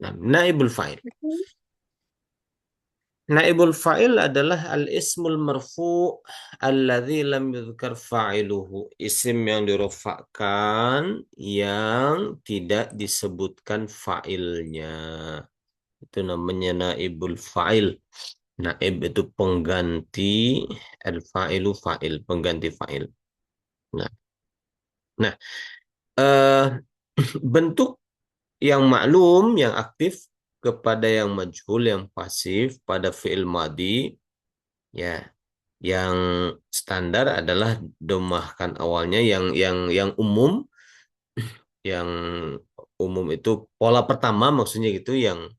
Nah, naibul fa'il. Naibul fa'il adalah al-ismul marfu' alladzi lam yudhkar fa'iluhu. Isim yang dirofakkan yang tidak disebutkan fa'ilnya. Itu namanya naibul fa'il. Naib itu pengganti, al-fa'ilu fa'il, pengganti fa'il. Nah, nah eh, bentuk yang maklum, yang aktif kepada yang majhul, yang pasif pada fi'il madi, ya, yang standar adalah domahkan awalnya yang yang umum itu pola pertama maksudnya gitu yang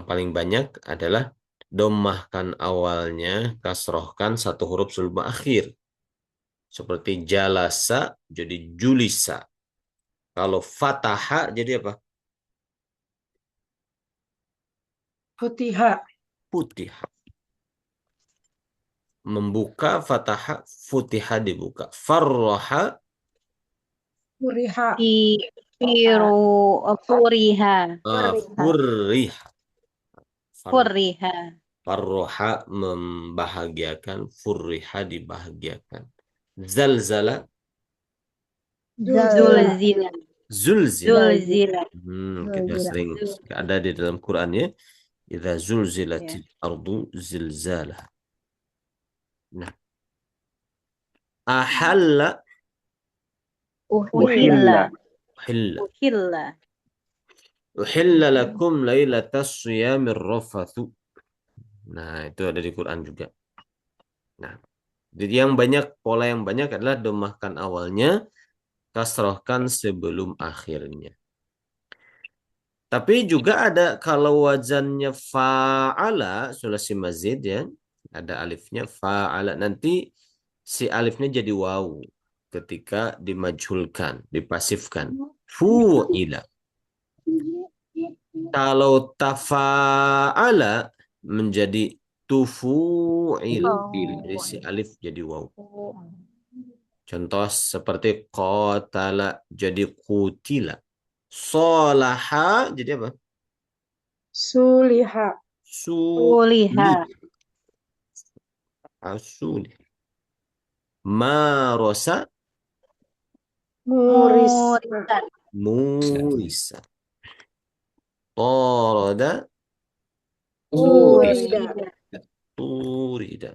paling banyak adalah domahkan awalnya, kasrohkan satu huruf sebelum akhir. Seperti jalasa jadi julisa. Kalau fataha jadi apa? Futiha. Putih. Membuka fataha, futiha dibuka. Farroha, Furiha. Furiha. furriha. Furiha. Farroha membahagiakan, furriha dibahagiakan. Zalzala, Zulzila. zulzila. Zulzila. Kita sering ada di dalam Quran ya. Idza Ya. zulzilatil ardu zilzalaha. Nah, ahalla, Uhilla. uhilla. Uhilla. Uhilla lakum lailatas siyamir rafathu. Nah, itu ada di Quran juga. Nah, jadi pola yang banyak adalah domahkan awalnya, kasrohkan sebelum akhirnya. Tapi juga ada kalau wazannya fa'ala, sulasi mazid ya, ada alifnya fa'ala. Nanti si alifnya jadi waw ketika dimajhulkan, dipasifkan. Fu'ila. Kalau tafa'ala menjadi tufu'il. Jadi si alif jadi waw. Contoh seperti qatala jadi qutila. Solaha jadi apa? Suliha. Suliha. Asuli. Marosa Murisa. murisa. Toroda Turida. turida.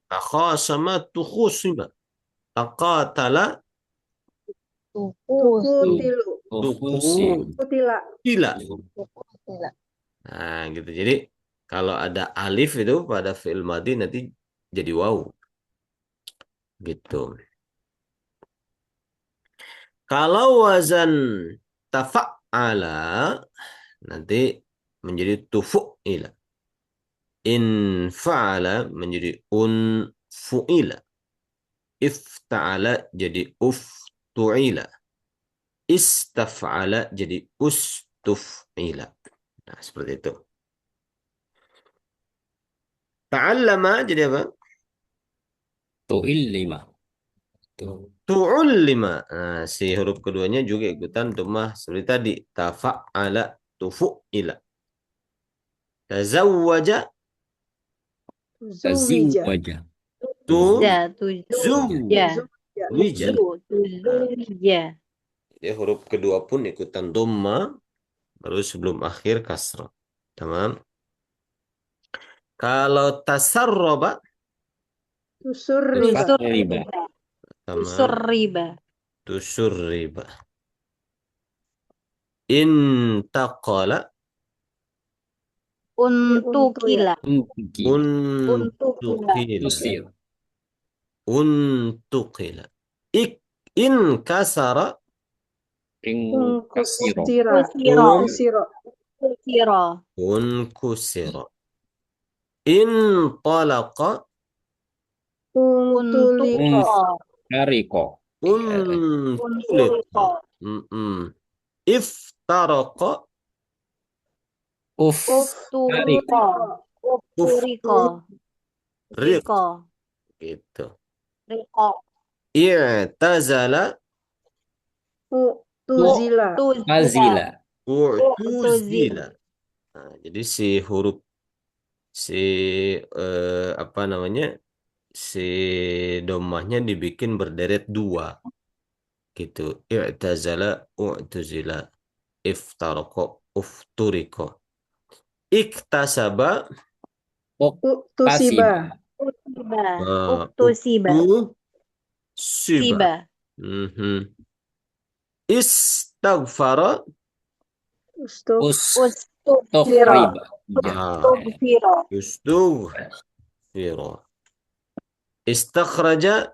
Takhasama tukhusima. Taqatala Tukutilu. tukutila. Kutila. Nah, gitu. Jadi kalau ada alif itu pada fi'il madhi nanti jadi waw. Gitu. Kalau wazan tafa'ala nanti menjadi tufu'ila. In fa'ala menjadi unfu'ila. Ifta'ala jadi uftu'ila. Istaf'ala jadi ustuf'ila. Nah, seperti itu. Ta'allama jadi apa? Tu'illima. Tu'ullima. Nah, si huruf keduanya juga ikutan domah seperti tadi. Tafa'ala tufu'ila. Tazawwaja Zuwija. Tazawwaja. Zuwija. Tuzawwija. Jadi huruf kedua pun ikutan domah baru sebelum akhir kasrah. Tamam. Kalau tasarroba Tusurriba. Tusurriba. tusurriba. Intaqala Untukila. untuqila. Untuqila. In kasara Kusira. Kusiro. unkusira. In talaqa Untulika. Hariko. untulika. Iftaraqa Ufturiko. riqa. Gitu. Riko. I'tazala Tuzila. Azila. U'tuzila. U'tuzila. Nah, jadi si apa namanya? Si domahnya dibikin berderet dua gitu. I'tazala, u'tuzila, iftaraqo, ufturiko. Iktasaba, Tusiba. Uktusiba. Uktusiba. uktu siba. Siba. Mhm. Istaghfara, Ustuk. Ustufiro. ah, Ustufiro. yustughfira. Istakhraja,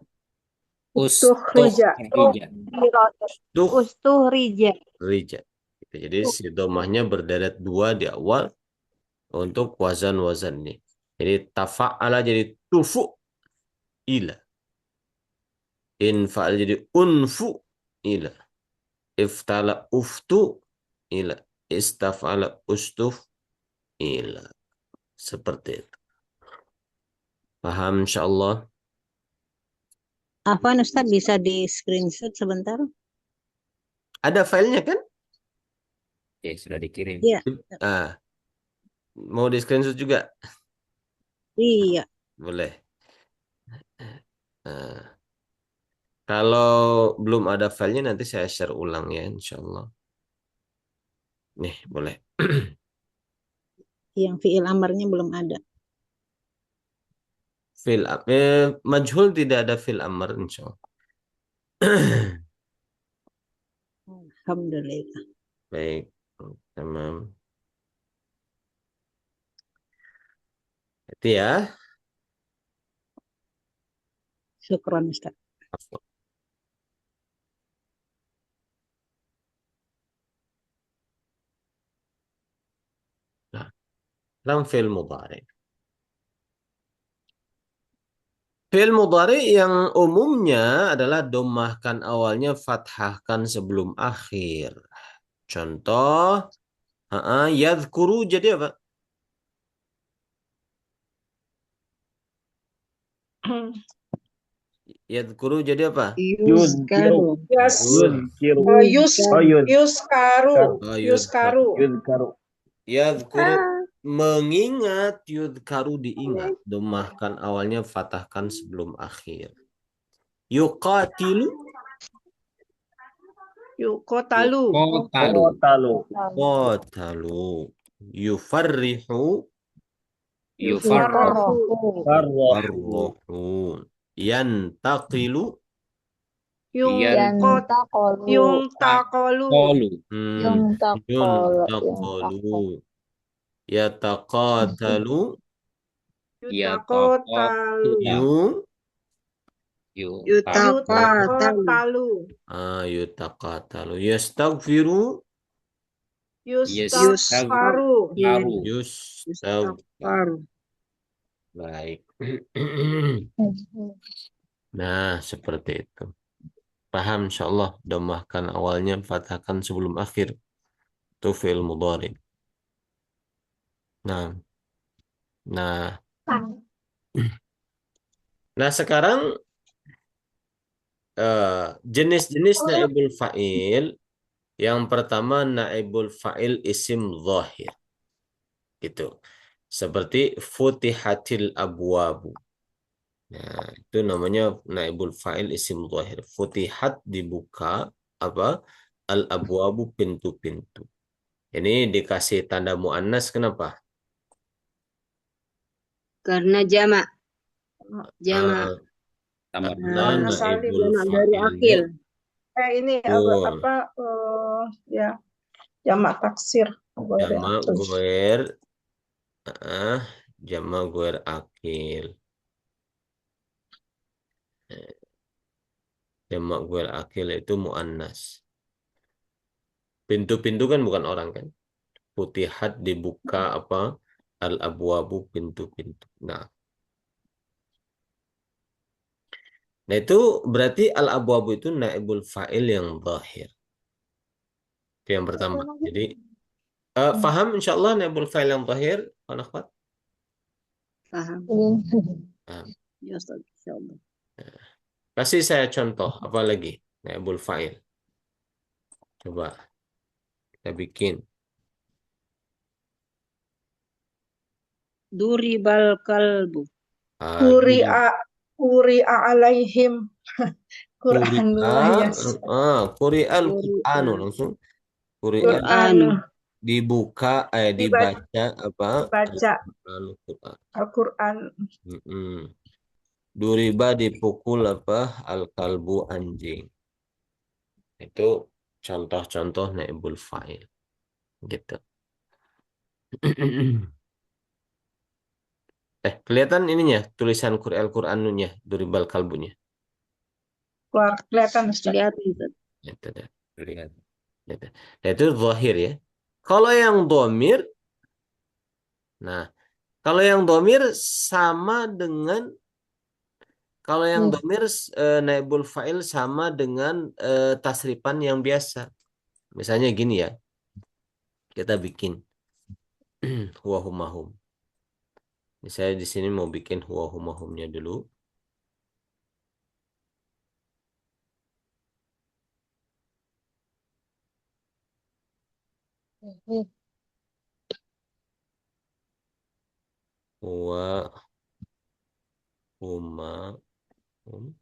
Ustukhrija. Ustufiro. Usturija. ustukhrija. Gitu. Jadi si domahnya berderet dua di awal untuk wazan-wazan nih. Jadi tafa'ala jadi tufu ila. Infa'al jadi unfu ila. Iftala uftu ila. Istaf'ala ustuf ila. Seperti itu. Paham insyaallah? Afwan Ustaz, bisa di screenshot sebentar? Ada filenya kan? Ya, sudah dikirim. Iya, Ah, mau di screenshot juga? iya. Boleh. Ah, kalau belum ada filenya nanti saya share ulang ya insyaallah. Nih, boleh. Yang fiil amarnya belum ada. Majhul tidak ada fil amr insyaallah. Alhamdulillah. Baik. Tamam. Itu ya. Syukron Ustaz. Nah, lam fi'il mudhari. Fi'il mudhari yang umumnya adalah domahkan awalnya, fathahkan sebelum akhir. Contoh, yadhkuru jadi apa? Yadhkuru jadi apa? Yuzkaru. Yas. Yuzkiru. Yus. Yuskaru. Oh, Yuskaru. Yuzkaru. Yadhkuru mengingat, yudhkaru diingat. Domahkan awalnya, fathahkan sebelum akhir. Yuqatilu, Yukotalu. Kotalu. qatalu. Yufarrihu, Yufarrahu. Farrahu. farruhu. Yantaqilu, Yantaqolu. Yungtakolu. Kolu. yuntaqalu. Yataqatalu, Yutakotalu. Yutakotalu. yutaqatalu. Yastaghfiru, Yustaghfaru. yustaghfaru. Baik. Nah, seperti itu. Paham insyaallah, domahkan awalnya, fathahkan sebelum akhir. Itu fi'il mudhari. Nah, nah, nah sekarang jenis-jenis naibul fa'il. Yang pertama naibul fa'il isim zahir. Gitu. Seperti futihatil abwabu. Nah, itu namanya naibul fa'il isim zahir. Futihat dibuka apa? Al abwabu pintu-pintu. Ini dikasih tanda muannas kenapa? Karena jamak. Jamak. Karena Muannas salim. naibul Jamak dari fa'ilnya akil. Ini betul. ya jamak taksir. Jamak goer, jamak goer akil. Jamak goer akil itu muannas. Pintu-pintu kan bukan orang kan? Futihat dibuka apa? Al abwabu pintu-pintu. Nah itu berarti al abwabu itu naibul fa'il yang zahir. Itu yang pertama. Jadi faham insyaallah naibul fa'il yang zahir, akhwat? Paham. Paham. Ya Ustaz, insyaallah. Kasih saya contoh apa lagi naibul fa'il. Coba kita bikin. Duribal kalbu. Quri'a Quri'a alaihim. Quran Quri'a, Yasin. Quri'al Quri'a. Qur'anu langsung. Quri'a Quran Qur'anu. dibuka, dibaca, dibaca apa? dibaca Al-Qur'an. Al-Quran. Mm-mm. Duriba dipukul apa? Al-kalbu anjing. Itu contoh-contoh naibul fa'il gitu. Kelihatan ininya tulisan Al-Qur'anunya, duribal kalbunya. Kelihatan Ustaz. Kelihatan, Ustaz. Gitu dah. Lihat. Gitu. Nah, itu zahir ya. Kalau yang domir, nah kalau yang domir sama dengan kalau yang domir naibul fa'il sama dengan tasrifan yang biasa. Misalnya gini ya, kita bikin huwa humahum. Misalnya di sini mau bikin huwa humahumnya dulu. Huwa humahum.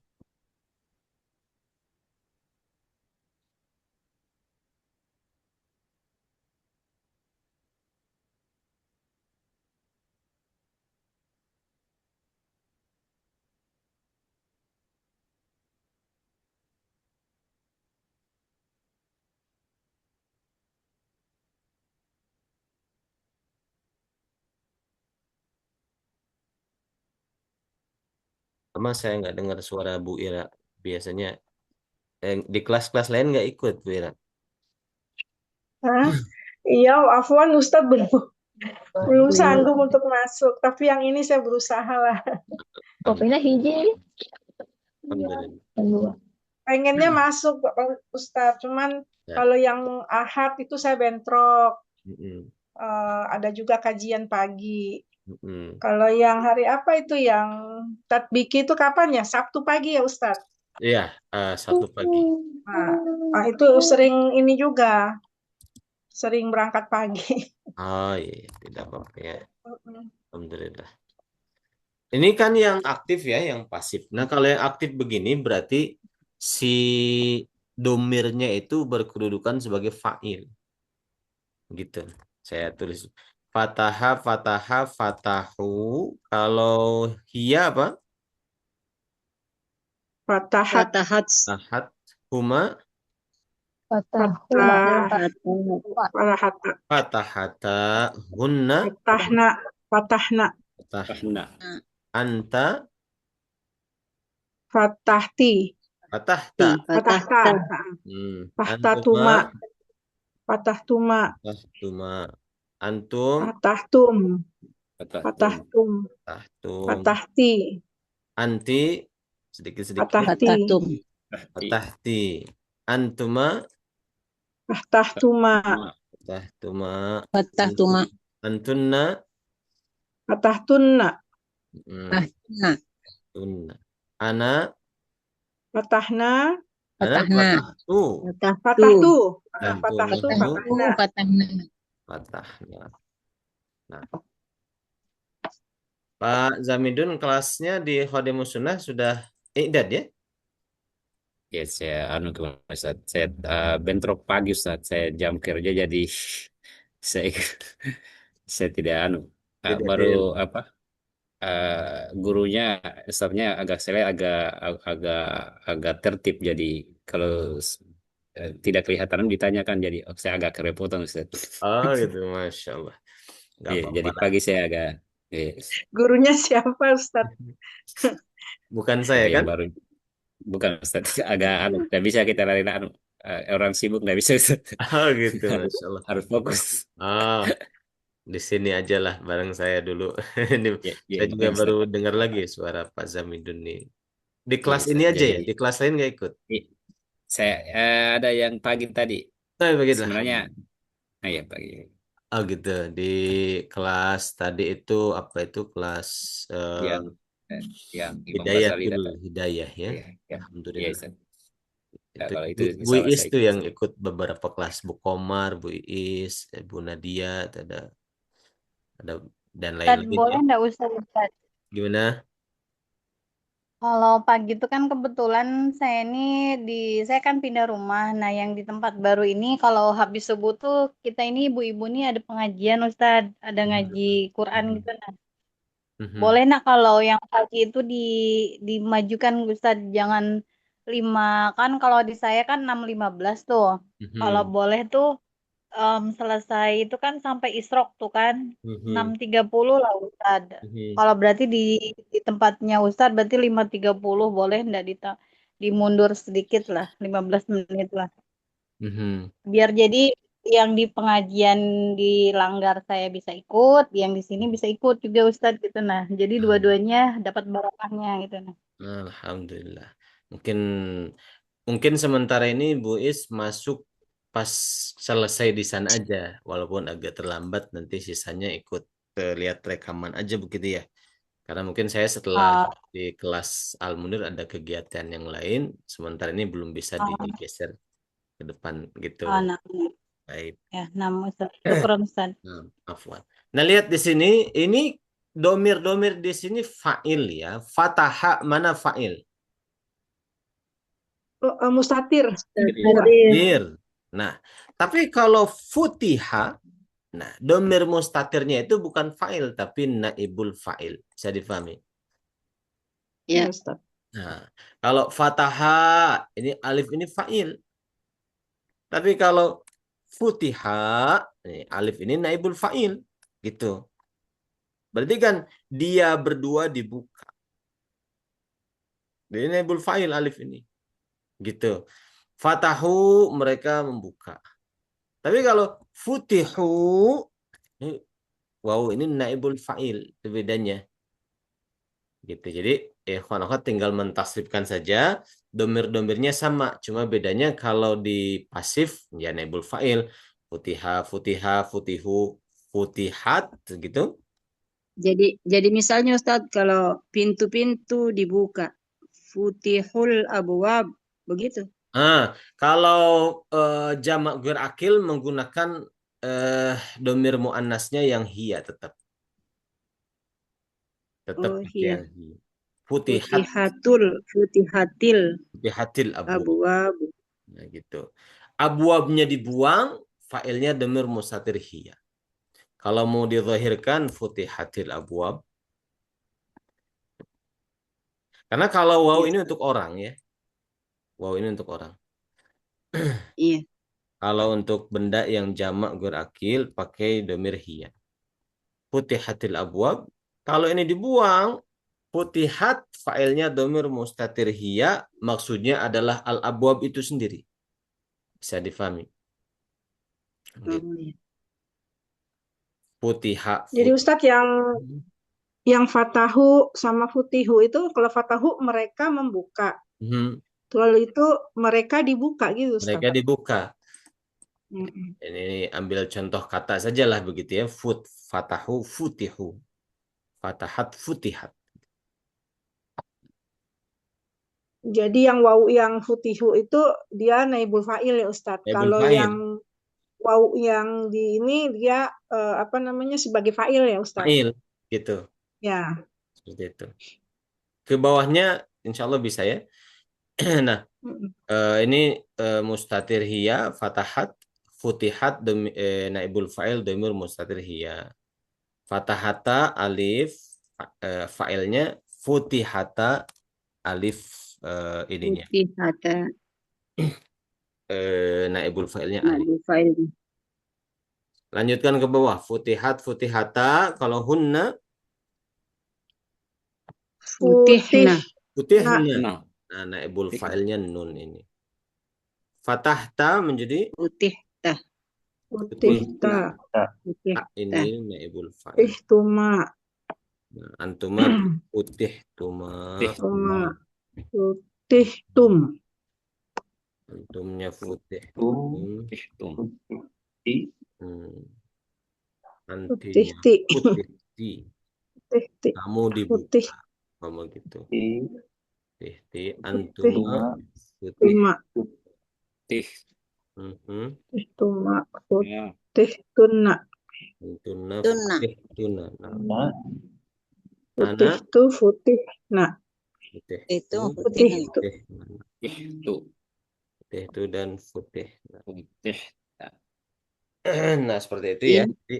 Sama saya nggak dengar suara Bu Ira. Biasanya di kelas-kelas lain nggak ikut Bu Ira. Hah? Iya, afwan Ustaz belum sanggup untuk masuk. Tapi yang ini saya berusaha lah. Kopinya hiji. Alhamdulillah. Pengennya masuk Ustaz, cuman Ya. kalau yang Ahad itu saya bentrok. Mm-mm. Ada juga kajian pagi. Mm-mm. Kalau yang hari apa itu yang tatbiki itu kapan ya? Sabtu pagi ya Ustaz? Iya, satu pagi. Nah, itu sering ini juga, sering berangkat pagi. Oh iya, tidak apa-apa ya. Alhamdulillah. Ini kan yang aktif ya, yang pasif. Nah, kalau yang aktif begini berarti si domirnya itu berkedudukan sebagai fa'il. Gitu. Saya tulis fataha, fataha, fatahu. Kalau hiya apa? Fatahat, Fatahat. Tahat, huma, fatah, fatahat, fatahata, hunna, fatahna, fatahna, fatahna. Nah, Anta, fatahti, fatahta. fatahta, Antuma, fatatuma, fatahtuma, fatahtuma. Antum, fatahtum, Fatahtum. fatahtum, fatahtum. fatahti, Anti, sedikit-sedikit. fatahti, Fatahti. Antuma, fatahtuma, fatahtuma. Fatahtuma. Antunna, fatahtunna, tunna. Ana, fatahna, Fatahna. fatahtu. fatahtu, Dan fatahtu, tunna, fatahna. Fatahna. fatahna. Nah, Pak Zamidun kelasnya di Khadimus Sunnah sudah idad ya? Ya, saya Ustaz. Saya bentrok pagi Ustaz. Saya jam kerja jadi saya saya tidak Tidak baru ada. apa gurunya Ustaznya agak saya lihat agak agak tertib jadi kalau tidak kelihatan ditanyakan jadi saya agak kerepotan Ustaz. Oh gitu, Masya Allah. Nggak Iya, apa-apa jadi lah. pagi saya agak Gurunya siapa Ustaz? Bukan saya yang kan? baru bukan Ustaz agak tidak bisa kita lari orang sibuk nggak bisa Ustaz. Oh gitu, harus Masya Allah. harus fokus. Oh, di sini aja lah bareng saya dulu. Ini Ya, ya, saya juga ya, baru Ustaz. dengar lagi suara Pak Zamidun nih. Di Ya, kelas ini Ustaz. aja ya? Di kelas lain nggak ikut? Saya ada yang pagi tadi. Oh, begitulah. Sebenarnya, ya pagi. Oh gitu. Di kelas tadi itu apa itu kelas Yang yang Imam Ghazali Hidayatul datang. Hidayah ya. Ya, ya, ya, Alhamdulillah. Ustaz. Ya, Itu kalau itu Bu insya Allah Iis saya tuh ikut. yang ikut beberapa kelas, Bu Komar, Bu Iis, Bu Nadia, ada dan Ustaz, lain-lain ya. boleh nggak Ustaz? Gimana? Kalau pagi itu kan kebetulan saya kan pindah rumah. Nah, yang di tempat baru ini kalau habis subuh tuh kita ini ibu-ibu nih ada pengajian Ustaz, ada ngaji Quran Mhm. gitu. Nah, Mhm. boleh nak kalau yang pagi itu dimajukan Ustaz, jangan 5 kan kalau di saya kan 6.15 tuh. Kalau Mhm. boleh tuh selesai itu kan sampai isrok tuh kan Mhm. 6.30 lah Ustaz. Mhm. Kalau berarti di tempatnya Ustaz berarti 5.30 boleh ndak dimundur sedikit lah 15 menit lah. Mhm. Biar jadi yang di pengajian di Langgar saya bisa ikut, yang di sini bisa ikut juga Ustaz gitu nah. Jadi dua-duanya dapat barokahnya gitu nah. Alhamdulillah. Mungkin mungkin sementara ini Bu Is masuk pas selesai di sana aja, walaupun agak terlambat nanti sisanya ikut lihat rekaman aja begitu ya. Karena mungkin saya setelah Uh, di kelas Al Munir ada kegiatan yang lain, sementara ini belum bisa digeser ke depan gitu. nah, Baik. ya, nama Ustaz. Syukur Ustaz. Nah, afwan. Nah, lihat di sini, ini domir-domir di sini fa'il ya. Fataha mana fa'il? Mustatir. Mustatir. Nah, tapi kalau futiha, nah, domir mustatirnya itu bukan fa'il, tapi naibul fa'il. Bisa difahami? Ya, Ya. Ustaz. Nah, kalau fataha, ini alif ini fa'il. Tapi kalau futiha, ini alif ini naibul fa'il. Gitu. Berarti kan dia berdua dibuka. Jadi naibul fa'il alif ini. Gitu. Fatahu mereka membuka. Tapi kalau futihu, wow ini naibul fa'il. Itu bedanya. Gitu. Jadi akhwat tinggal mentasrifkan saja. Domir-domirnya sama. Cuma bedanya kalau di pasif, ya naibul fa'il. Futiha, futiha, futihu, futihat. Gitu. Jadi misalnya Ustadz kalau pintu-pintu dibuka, futihul abwab, begitu. Kalau jamak ghair akil menggunakan domir muannasnya yang hiya tetap Oh pakai iya, yang hiya. Futihat, futihatil futihatil abwab. abwab. Nah, gitu. Abwabnya dibuang, failnya domir mustatir hiya. Kalau mau dizahirkan futihatil abwab. Karena kalau waw Iya. ini untuk orang ya. Waw ini untuk orang. Iya. Kalau untuk benda yang jamak ghair akil pakai domir hiya. Futihatil abwab. Kalau ini dibuang, futihat failnya domir mustatir hiya, maksudnya adalah al-abwab itu sendiri. Bisa difahami. Gitu. Oh, iya. Futiha, Jadi Ustadz yang fatahu sama futihu itu kalau fatahu mereka membuka. Kalau itu mereka dibuka gitu Mereka Ustadz. dibuka. Mm-mm. Ini ambil contoh kata sajalah begitu ya. Fatahu, futihu. Fatahat, futihat. Jadi yang wawu yang futihu itu dia naibul fa'il ya Ustadz. Naibul Kalau fa'il. yang wawu yang di ini dia apa namanya sebagai fa'il ya Ustadz. Fa'il. Gitu. Ya. Seperti itu. Ke bawahnya insya Allah bisa ya. Nah, ini mustatir hiya, fatahat, futihat, naibul fa'il, domir mustatir hiya. Fatahata, alif, fa'ilnya, futihata, alif ininya. Futihata Naibul fa'ilnya alif. nabi fa'il. Lanjutkan ke bawah. Futihat, futihata. Kalau hunna, Futihna. futihna. Nah, Nah, naibul fa'ilnya nun ini. Fatahta menjadi Futihta. Futihta. Futihta. ini naibul fa'il. Ihtuma. Nah, antuma futih-tuma. Tuma. Futihtum. Antumnya futih. Antinya Futihti. putihti. Futihti. Kamu dibuka. Putih. Kamu gitu. Tihti. Putih. Antuma putih. Tuma. tih. Mhm. Ihtuma. Ya. Futihtuna. Antuna Tuna. putih tuna. Nah, Putih ana tuh putih. Nah, putih Itu tu putih. putih tuh. putih. Itu Putih itu dan putih. Nah, putih. nah, seperti itu ya. Ini,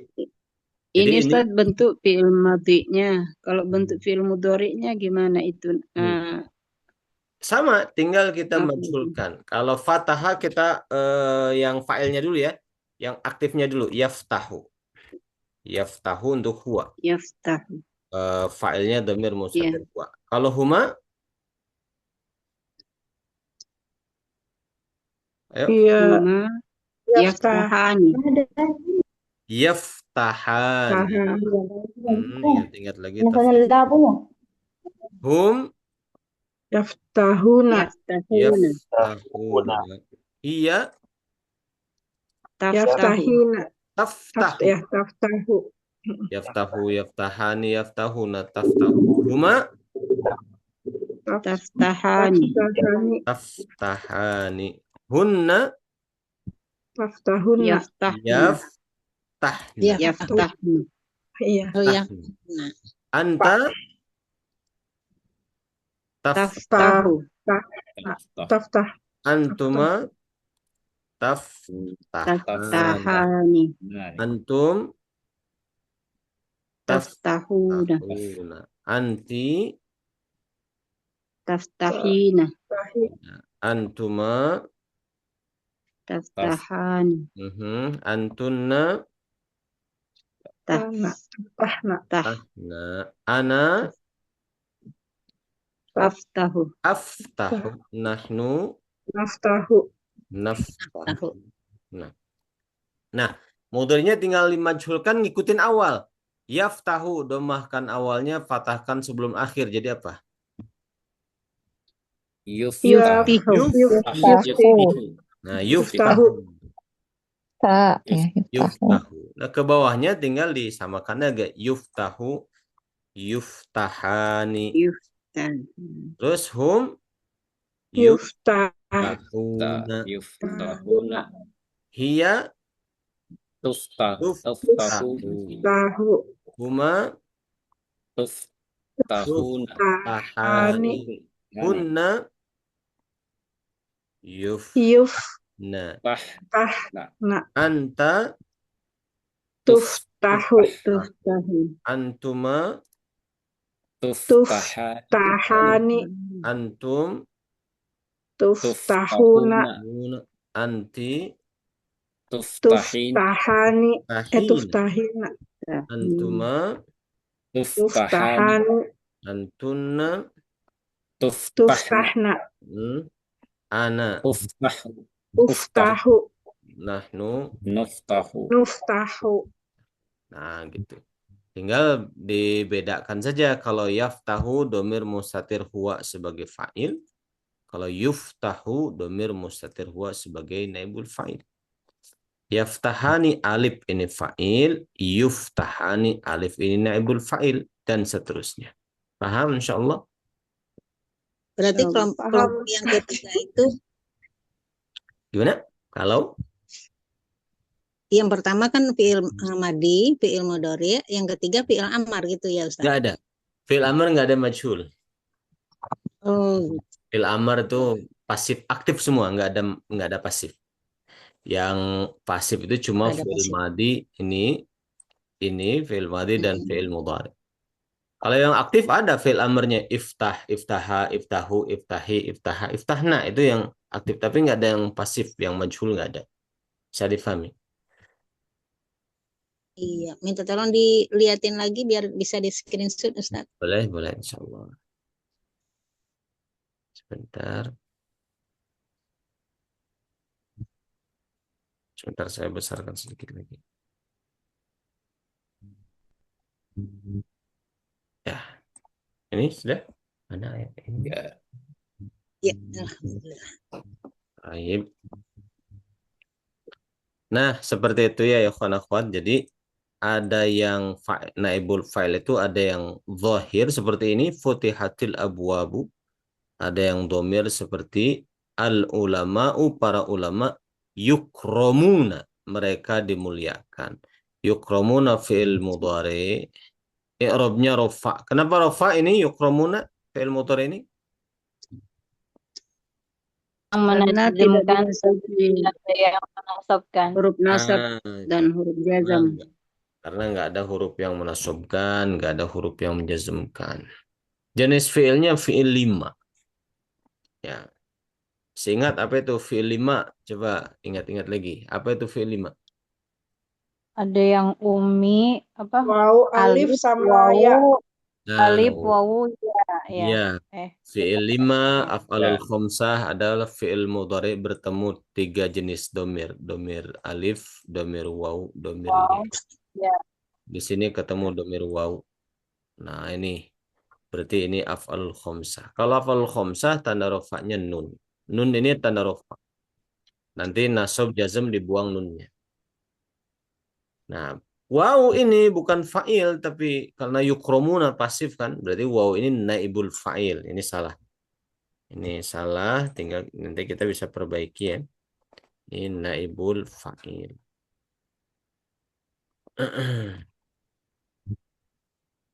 Jadi ini ini Ustaz bentuk fi'il madhinya. Kalau bentuk fi'il mudhari'nya gimana itu? sama, tinggal kita Apa itu? majhulkan. Kalau fataha kita yang fa'ilnya dulu ya, yang aktifnya dulu. Yaftahu. Yaftahu untuk huwa. Yaftah. Fa'ilnya dhamir Ya. mustatir huwa. Kalau huma, ayo. Iya, Huma yaftah. yaftahani. Yaftahani. Ingat lagi. Hum Yaftahuna. Yaftahuna. yaftahuna. Iya Taftahu. Yaftahina. taftahu. Ya, taftahu. Yaftahu, yaftahani, yaftahuna, taftahu. Huma Taftahani. Taftahani. taftahani. Hunna Taftahuna. Yaftahna. yaftahna. Yaftahna. Iya. Oh ya. Tahtahna. Nah, Anta Taftahu. Taftah. antuma taftahani. Taftahani. Antum Taftahuna. taftahuna. Anti Taftahina. antuma Taftahani. antunna Tahna. Tahna. tahna. Ana Taftahu. aftahu. Nahnu Naftahu. naftahu. Nah, mudhari'nya tinggal dimajhulkan ngikutin awal. Yaftahu, domahkan awalnya, fatahkan sebelum akhir. Jadi apa? Yuftihu. Yuftahu. Nah, Yuftahu. Ta. Ya, yuftahu. yuftahu. Nah, ke bawahnya tinggal disamakan agak. Yuftahu, yuftahani. Yuftahu. Terus hum Yuftahuna. yuftahuna. Hiya tuftahu. Tahu. Huma Tuftahuna. tuftahani. Hunna yufna. Yuftahna. Anta Tuftahu. Tuftahu. antuma Tuftahani. antum Tuftahuna. anti Tuftahani. tahina. Tuftahina. Antuma Tuftahani. antunna Tuftahna. ana Uftahu. nahnu. Nuftahu. Nah, gitu. Tinggal dibedakan saja. Kalau yaftahu domir mustatir huwa sebagai fa'il. Kalau yuftahu domir mustatir huwa sebagai naibul fa'il. Yaftahani alif ini fa'il, yuftahani alif ini naibul fa'il, dan seterusnya. Paham insyaallah? Berarti kelompok yang ketiga itu Gimana? Kalau yang pertama kan fi'il madi, fi'il mudhari, yang ketiga fi'il amar gitu ya Ustaz. nggak ada. Fi'il amar nggak ada majhul. Oh, Fi'il amar itu pasif aktif semua, nggak ada pasif. Yang pasif itu cuma Nggak ada fi'il pasif. madi ini fi'il madi dan fi'il mudhari. Kalau yang aktif ada fi'il amarnya iftah, iftaha, iftahu, iftahi, iftaha, iftahna, itu yang aktif, tapi nggak ada yang pasif, yang majhul nggak ada. Bisa difahami? iya. Minta tolong diliatin lagi biar bisa di screenshot Ustaz. Boleh insyaallah. Sebentar saya besarkan sedikit lagi. Ya, ini sudah mana ayat ini? Ya, alhamdulillah. Baik. Nah, seperti itu ya ikhwan akhwat. Jadi ada yang naibul fa'il itu ada yang zahir seperti ini, futihatil abwabu. Ada yang domir seperti al ulama'u, para ulama, yukromuna, mereka dimuliakan. Yukramuna fi'il mudhari. I'rabnya rofa. Kenapa rofa ini yukramuna fi'il mudhari ini? Yang Karena tidak menajamkan dimasuki ada yang menasabkan. huruf nasab Ah, dan huruf karena jazam. enggak, karena nggak ada huruf yang menasabkan, nggak ada huruf yang menjazmkan. Jenis fi'ilnya fi'il 5. Ya. Seingat apa itu fi'il 5? Coba ingat-ingat lagi. Apa itu fi'il 5? Ada yang umi, apa? Waw, alif Alif, sama ya. wawu, Nah, alif, wawu, ya, ya. ya. Fi'il 5 af'alul Ya. khomsah adalah fi'il mudhari bertemu 3 jenis domir. Domir alif, domir waw, domir ya. Wow, ya. Di sini ketemu domir waw. Nah, ini berarti ini af'alul khomsah. Kalau af'alul khomsah tanda rofaknya nun. Nun ini tanda rofa. Nanti nasab jazm dibuang nunnya. Nah, waw ini bukan fa'il tapi karena yukromuna pasif kan, berarti waw ini naibul fa'il. Ini salah. Ini salah, tinggal nanti kita bisa perbaiki ya. Ini naibul fa'il.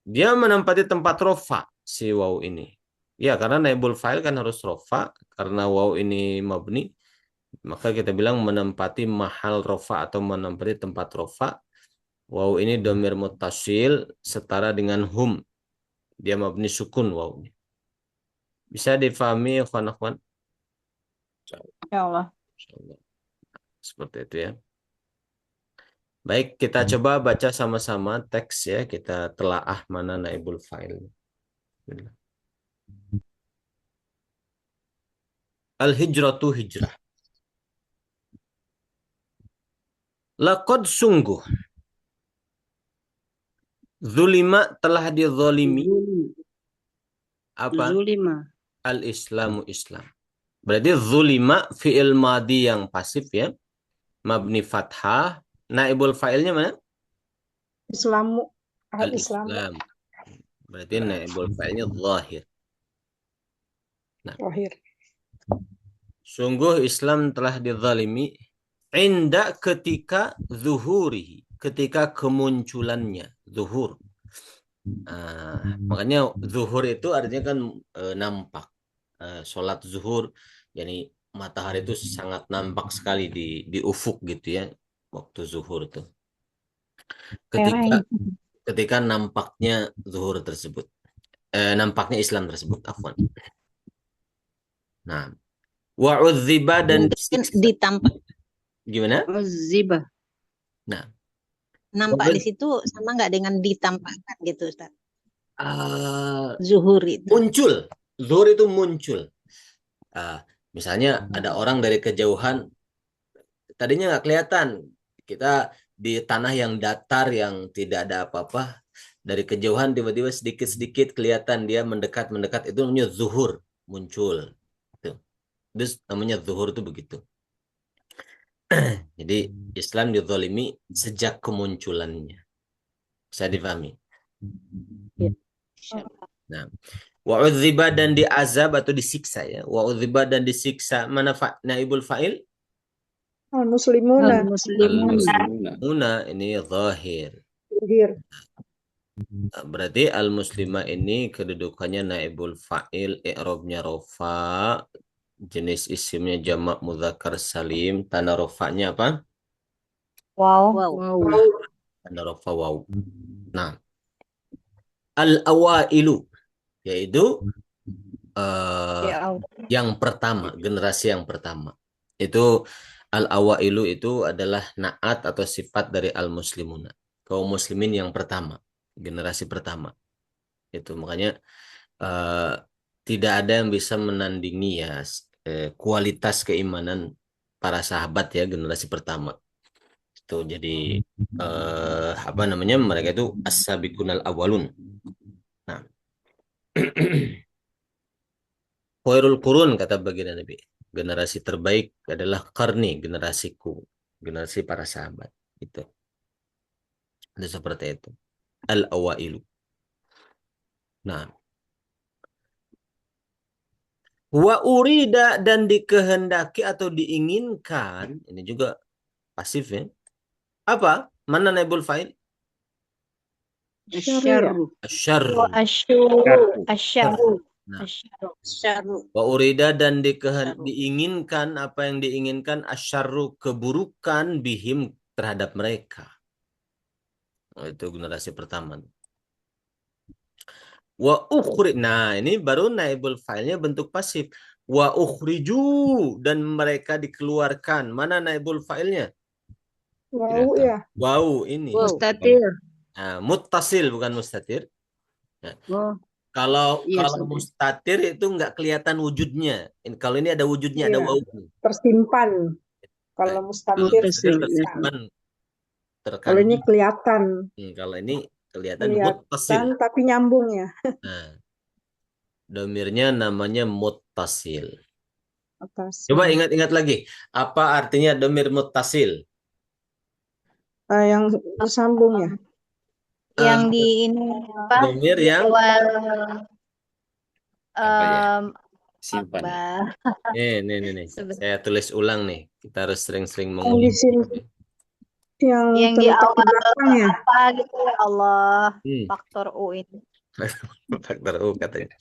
Dia menempati tempat rofa si waw ini. Ya, karena naibul fa'il kan harus rofa. Karena waw ini mabni, maka kita bilang menempati mahal rofa atau menempati tempat rofa. Waw ini domir mutasil setara dengan hum. Dia mabni sukun waw. Bisa difahami akhwan-akhwan? Ya Allah. Insyaallah. Seperti itu ya. Baik, kita coba baca sama-sama teks ya. Kita telaah mana naibul fa'il. Al-hijratu hijrah. Laqad sungguh. Zulima telah dizalimi. Apa? Zulima. Al-islamu Islam. Berarti zulima fi'il madi yang pasif ya. Mabni fathah. Naibul fa'ilnya mana? Islamu, al-Islamu. Al-Islam. Berarti naibul fa'ilnya zahir. Zahir. Sungguh Islam telah dizalimi inda ketika zuhurihi, ketika kemunculannya, zuhur. Makanya zuhur itu artinya kan nampak. Sholat zuhur, yani matahari itu sangat nampak sekali di ufuk gitu ya, waktu zuhur itu. Ketika nampaknya zuhur tersebut, nampaknya Islam tersebut, afwan. Nah, wa'udziba dan Mungkin ditampak. gimana? Uzziba. Nah, Nampak di situ sama nggak dengan ditampakkan gitu, Ustaz? Zuhur itu. Muncul. Zuhur itu muncul. Misalnya ada orang dari kejauhan, tadinya nggak kelihatan. Kita di tanah yang datar, yang tidak ada apa-apa. Dari kejauhan tiba-tiba sedikit-sedikit kelihatan dia mendekat-mendekat. Itu namanya zuhur, muncul. Terus namanya zuhur itu begitu. Jadi Islam dizalimi sejak kemunculannya. Bisa difahami? Ya. Nah, wa'udziba dan diazab atau disiksa ya. Wa'udziba dan disiksa. Mana naibul fa'il? Al-Muslimuna. Al-Muslimuna ini zahir. Zahir. Berarti al-muslimah ini kedudukannya naibul fa'il, i'rabnya rofa, jenis isimnya jamak mudzakkar salim, tanda rofanya apa? Wow. Tanda rofa waw. Nah, al-awailu yaitu yang pertama, generasi yang pertama. Itu al-awailu itu adalah naat atau sifat dari al-muslimuna, kaum muslimin yang pertama, generasi pertama. Itu makanya tidak ada yang bisa menandingi ya kualitas keimanan para sahabat ya, generasi pertama. Itu jadi apa namanya, mereka itu as-sabiqunal awwalun. Nah, khairul qurun kata baginda Nabi, generasi terbaik adalah qarni, generasiku, generasi para sahabat. Itu ada seperti itu, al-awailu. Nah, wa urida dan dikehendaki atau diinginkan, ini juga pasif ya. Apa? Mana naibul fa'il? Syarru ya. Asyarru. Asyuru. Asyaru. Nah, Asyaru. Syaru. wa urida dan diinginkan, apa yang diinginkan, asyarru, keburukan, bihim, terhadap mereka. Itu generasi pertama. Wa ukhri. Nah, ini baru naibul fa'ilnya bentuk pasif. Wa ukhriju, dan mereka dikeluarkan. Mana naibul fa'ilnya? Wau ya. Wau ini. Mustatir. Nah, muttasil bukan mustatir. Nah, Oh, kalau iya kalau sudah. mustatir itu nggak kelihatan wujudnya. Kalau ini ada wujudnya, ada Iya. wau. Tersimpan. Kalau mustatir Muttasil, ya. tersimpan. Kalau ini Terkandung. kelihatan. Kalau ini kelihatan muttasil. Kelihatan tapi nyambung ya. Nah, domirnya namanya muttasil. Atas. Coba ingat-ingat lagi. Apa artinya domir muttasil? Yang bersambung ya. Yang di ini apa? Domir Di yang awal Apa ya? em, Simpan ya. apa? nih. Saya tulis ulang nih. Kita harus sering-sering Yang mengulang. di sini yang Yang di terletak di awal belakang ya. apa gitu ya Allah. Hmm. Faktor U ini. Faktor U katanya.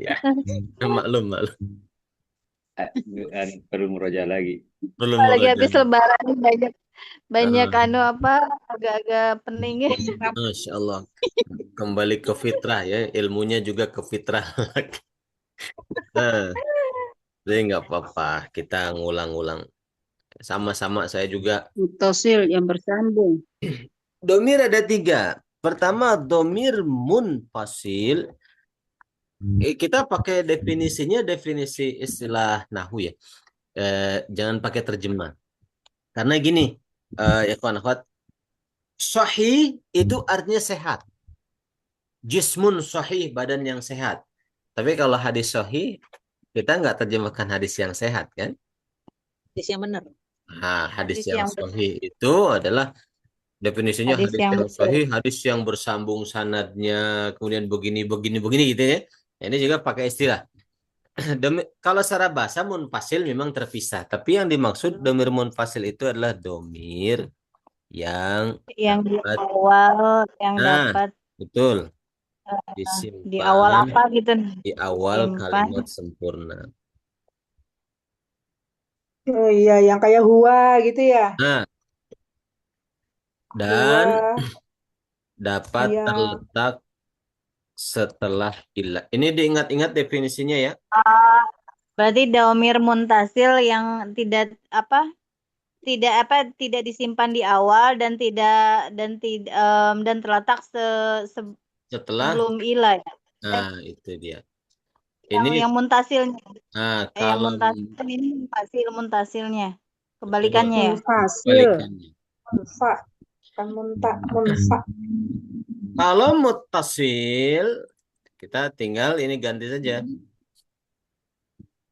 Ya, maklum. Perlu murojaah lagi. Belum Lagi habis murojaah. lebaran nih banyak Ah. agak-agak pening ya. Masya Allah. Kembali ke fitrah ya. Ilmunya juga ke fitrah. Nah, jadi nggak apa-apa. Kita ngulang-ulang. Sama-sama saya juga. Muttasil yang bersambung. Domir ada 3. Pertama, domir munfasil. Kita pakai definisi istilah nahwu ya. Jangan pakai terjemah. Karena gini, ya kawan akhwat, sahih itu artinya sehat. Jismun sahih, badan yang sehat. Tapi kalau hadis sahih, kita nggak terjemahkan hadis yang sehat kan? Hadis yang benar. Nah, hadis Hadis yang yang sahih itu adalah definisinya Hadis hadis yang yang betul. sahih, hadis yang bersambung sanadnya, kemudian begini gitu ya. Ini juga pakai istilah. Kalau secara bahasa munfasil memang terpisah, tapi yang dimaksud domir munfasil itu adalah domir yang di dapat, awal yang dapat betul, di awal disimpan apa gitu nih. di awal Simpan. kalimat sempurna. Oh iya, yang kayak huwa gitu ya. Nah, dan Huwa, dapat iya. terletak setelah ilah. Ini diingat-ingat definisinya ya. Berarti domir muntasil yang tidak disimpan di awal dan terletak Setelah, sebelum ilah ya. nah itu dia. Yang Ini, muntasilnya. nah Yang kalau muntasil ini muntasilnya. Kebalikannya ya. Munfasil. kebalikannya. Munfa. Kan munfa. Kalau muttasil, kita tinggal ini ganti saja.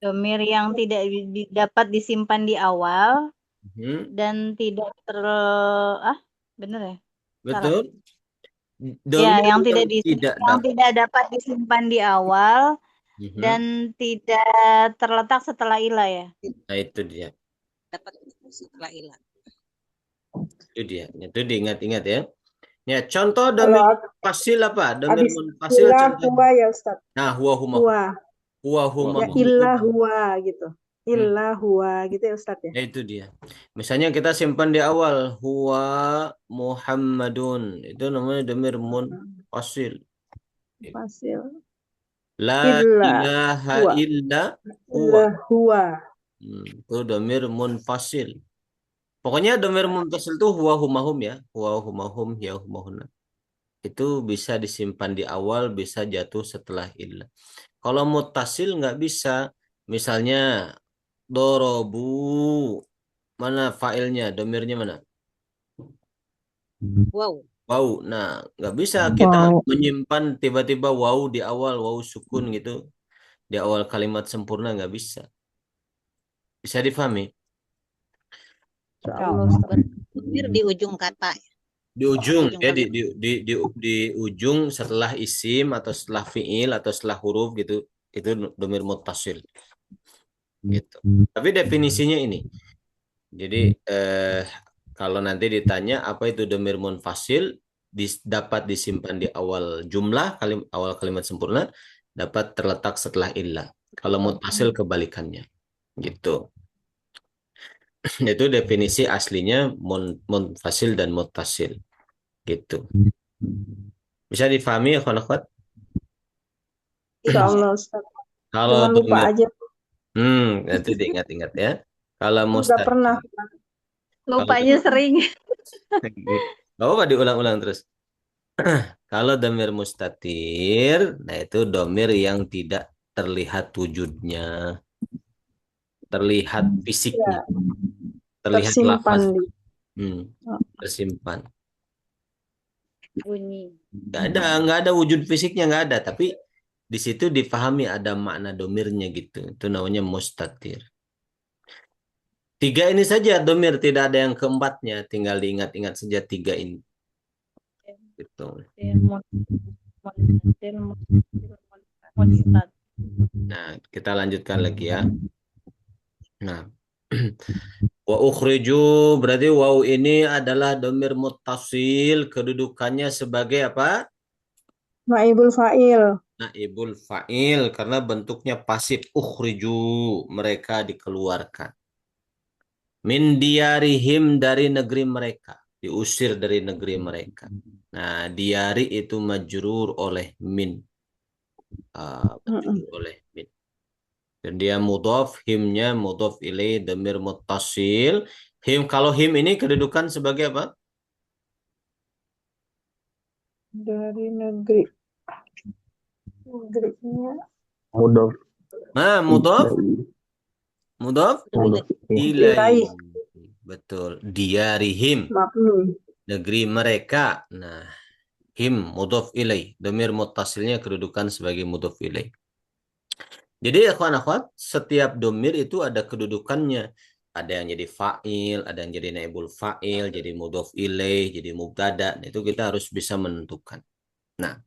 Domir yang tidak dapat disimpan di awal dan tidak benar ya? Betul. Ya, Domir yang tidak dapat disimpan di awal dan tidak terletak setelah ilah ya. Nah itu dia. Dapat setelah ilah. Itu dia. Itu diingat-ingat ya. Ya, contoh domir munfasil apa? Domir munfasil contoh. Huwa ya Ustaz. Nah, huwa huma. Huwa huma. Ya illa huwa gitu. Illa huwa gitu ya Ustaz ya. Ya itu dia. Misalnya kita simpan di awal huwa Muhammadun. Itu namanya domir munfasil. Fasil. La ilaha illa huwa. Itu domir munfasil. Pokoknya domir munfasil itu huwa humahum ya. Huwa humahum ya humahuna. Itu bisa disimpan di awal, bisa jatuh setelah illa. Kalau muttasil nggak bisa. Misalnya dorobu. Mana failnya? Domirnya mana? Wow. Wow. Nah, nggak bisa kita menyimpan tiba-tiba wow di awal, wow sukun gitu. Di awal kalimat sempurna nggak bisa. Bisa difahami? Domir di ujung kata. Di ujung ya, di ujung setelah isim atau setelah fiil atau setelah huruf gitu, itu domir muttasil gitu. Tapi definisinya ini, jadi Kalau nanti ditanya apa itu domir munfasil, dapat disimpan di awal jumlah, awal kalimat sempurna, dapat terletak setelah illah. Kalau muttasil kebalikannya. Gitu. Itu definisi aslinya munfasil dan muttasil. Gitu. Bisa difahami ya, akhwat? Insya Allah Ustaz. Kalau Cuman lupa domir, aja. nanti diingat-ingat ya. Kalau Udah pernah. Lupanya sering. Gak apa diulang-ulang terus. Kalau domir mustatir, nah itu domir yang tidak terlihat wujudnya, terlihat fisiknya, Ya, terlihat tersimpan lafaz, di. tersimpan. Bunyi. Nggak ada wujud fisiknya, nggak ada. Tapi di situ difahami ada makna domirnya gitu. Itu namanya mustatir. 3 ini saja domir, tidak ada yang keempatnya. Tinggal diingat-ingat saja 3 ini. Gitu. Nah, kita lanjutkan lagi ya. Nah, wa ukhriju berarti waw ini adalah domir muttasil, kedudukannya sebagai apa? Naibul fa'il. Naibul fa'il karena bentuknya pasif. Ukhriju, mereka dikeluarkan. Min diyarihim, dari negeri mereka, diusir dari negeri mereka. Nah, diyari itu majrur oleh min. Majrur oleh min. Dan dia mudhaf, himnya mudhaf ilaih, dhamir muttasil. Him, kalau him ini kedudukan sebagai apa? Dari negeri. Negerinya. Mudhof Nah, mudhaf, mudhaf ilaih. Ilaih. Betul, diyarihim, Mabni. negeri mereka. Nah, him mudhaf ilaih, dhamir muttasilnya kedudukan sebagai mudhaf ilaih. Jadi akhwan-akhwat, setiap domir itu ada kedudukannya. Ada yang jadi fa'il, ada yang jadi naibul fa'il, jadi mudhof ilaih, jadi mubtada. Nah, itu kita harus bisa menentukan. Nah,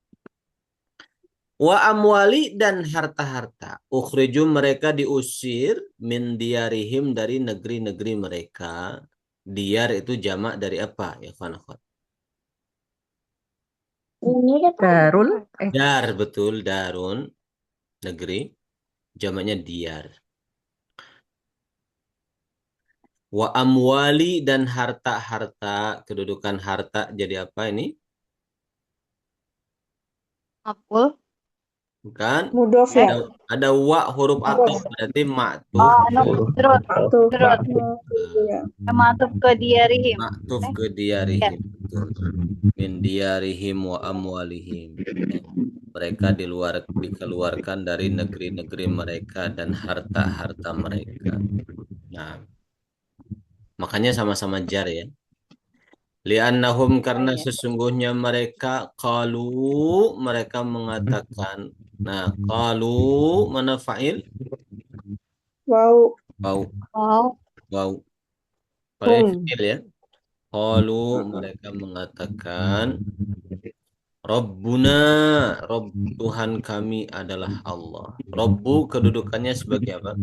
wa amwali, dan harta-harta. Ukhriju, mereka diusir, min diyarihim, dari negeri-negeri mereka. Diyar itu jamak dari apa ya akhwan-akhwat? Darul. Dar, betul, darun, negeri. Jamaknya diyar. Wa amwali, dan harta-harta, kedudukan harta jadi apa ini? Maf'ul. Bukan? Mudhof ya. Ada wa huruf ataf, berarti ma'tuf. Terus Tuh. Ya. Ma'tuf ke diyarihim. Ma'tuf ke diyarihim. Min diyarihim wa amwalihim. Mereka dikeluarkan dari negeri-negeri mereka dan harta-harta mereka. Nah, makanya sama-sama jar ya. Li'annahum, karena sesungguhnya mereka qalu, mereka mengatakan. Nah, qalu mana fa'il? Wow. Wow. Pada fi'il ya. Qalu, mereka mengatakan, Rabbuna, Rabb, Tuhan kami adalah Allah. Rabbu kedudukannya sebagai apa?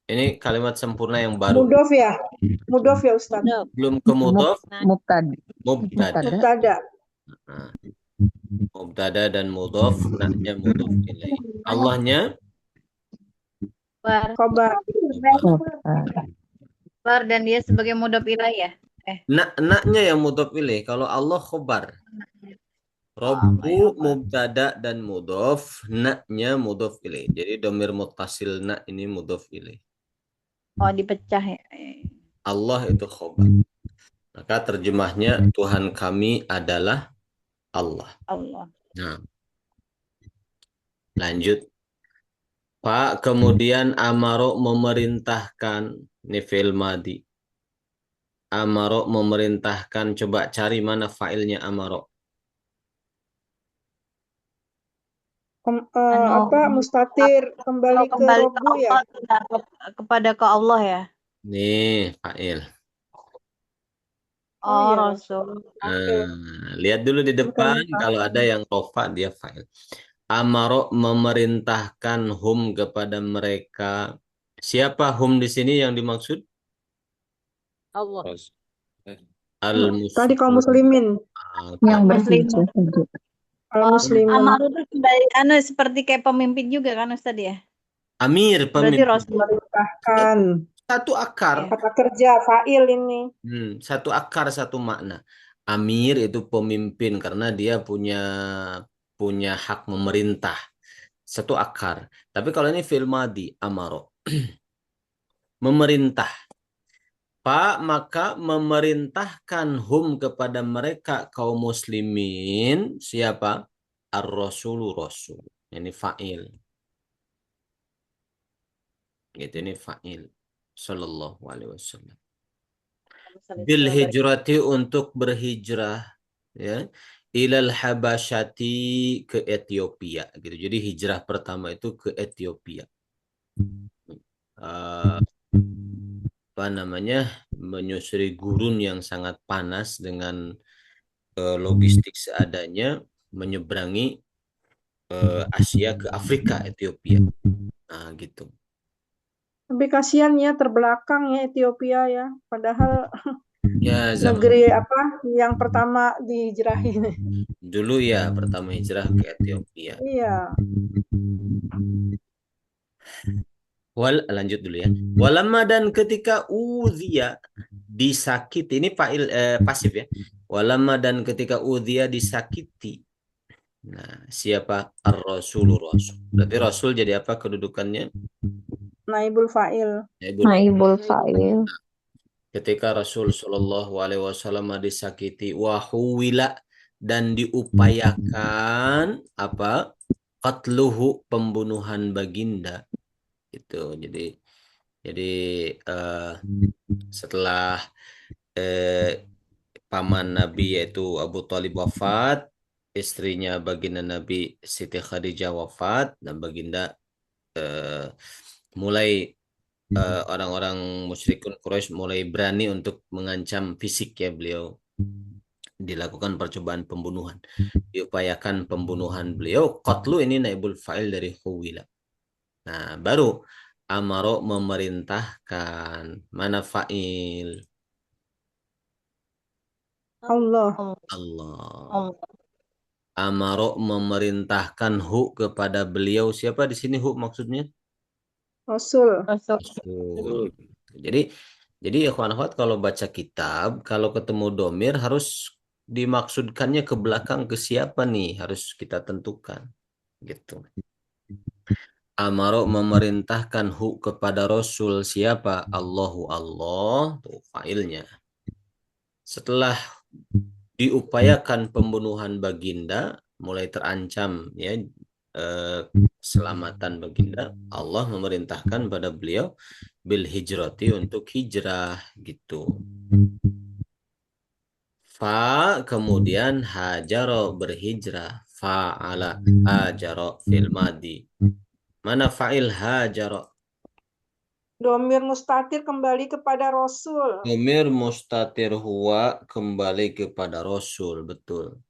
Ini kalimat sempurna yang baru. Mudhof ya. Mudhof ya Ustaz. Belum ke mudhof. Mubtada. Mubtada. Nah, mubtada dan mudhof, naknya mudhof ilaih. Allahnya Khobar. Khobar, dan dia sebagai mudhof ilaih ya. Naknya yang mudhof ilaih. Kalau Allah khobar. Rabbu mubtada dan mudhof, naknya mudhof ilaih. Jadi domir muttasil nak ini mudhof ilaih. Oh, dipecah ya. Allah itu khobar. Maka terjemahnya Tuhan kami adalah Allah. Allah. Nah, lanjut. Pak, kemudian amaro, memerintahkan, ini fi'il madi. Amaro, memerintahkan, coba cari mana fa'ilnya amaro. Apa mustatir kembali ke Rabbu ya. Kepada ke Allah ya. Nih fa'il. Oh, iya. Rasul. Lihat dulu di depan, kalau ada yang rofa dia fa'il. Amaro, memerintahkan, hum, kepada mereka. Siapa hum di sini yang dimaksud? Allah. Ros- eh, Tadi kaum Al-muslimin. muslimin. Yang Muslim. berhijrah. Kalau Oh, muslimin. Amar itu seperti kayak pemimpin juga kan Ustadz ya? Amir, Berarti pemimpin. Rasul Memerintahkan. Satu akar. ya. Kata kerja, fa'il ini. Satu akar, satu makna. Amir itu pemimpin karena dia punya hak memerintah. Satu akar. Tapi kalau ini fi'il madhi, amaro. Memerintah. Pak, maka memerintahkan kepada mereka kaum muslimin siapa? Ar-Rasulu Rasul. Ini fa'il. Gitu, ini fa'il. Sallallahu alaihi wasallam. Bil hijrati, untuk berhijrah, ya, ilal habasyati, ke Ethiopia gitu. Jadi hijrah pertama itu ke Ethiopia. Apa namanya? Menyusuri gurun yang sangat panas dengan logistik seadanya, menyeberangi Asia ke Afrika, Ethiopia. Nah, gitu. Tapi kasihan ya, terbelakang ya Ethiopia ya. Padahal Ya, zaman negeri apa yang pertama dihijrahin. dulu ya, pertama hijrah ke Ethiopia. Iya. Lanjut dulu ya. Walamma, dan ketika udhiya, disakiti. Ini fa'il pasif ya. Walamma, dan ketika udhiya, disakiti. Nah, siapa? Ar-Rasulu Rasul. Berarti Rasul jadi apa kedudukannya? Naibul fa'il. Naibul fa'il. Ketika Rasul Shallallahu Alaihi Wasallam disakiti, wahuwila, dan diupayakan apa? Qatluhu, pembunuhan baginda. Itu. Jadi setelah paman Nabi yaitu Abu Thalib wafat, istrinya baginda Nabi Siti Khadijah wafat, dan baginda mulai orang-orang musyrikun Quraisy mulai berani untuk mengancam fisik ya beliau. Dilakukan percobaan pembunuhan, diupayakan pembunuhan beliau. Qatlu ini naibul fa'il dari huwila. Nah, baru amaro, memerintahkan. Mana fa'il? Allah. Allah. Amaro, memerintahkan kepada beliau. Siapa di sini maksudnya? Rasul. Rasul. Jadi ikhwan akhwat, kalau baca kitab, kalau ketemu domir harus dimaksudkannya ke belakang ke siapa nih, harus kita tentukan. Gitu. Amaro, memerintahkan kepada Rasul siapa? Allahu, Allah, tuh fa'ilnya. Setelah diupayakan pembunuhan baginda, mulai terancam ya keselamatan baginda, Allah memerintahkan pada beliau bil hijrati, untuk hijrah gitu. Fa, kemudian hajaro, berhijrah. Fa'ala, hajaro, fil madi. Mana fa'il hajaro? Domir mustatir kembali kepada Rasul. Domir mustatir huwa, kembali kepada Rasul, betul.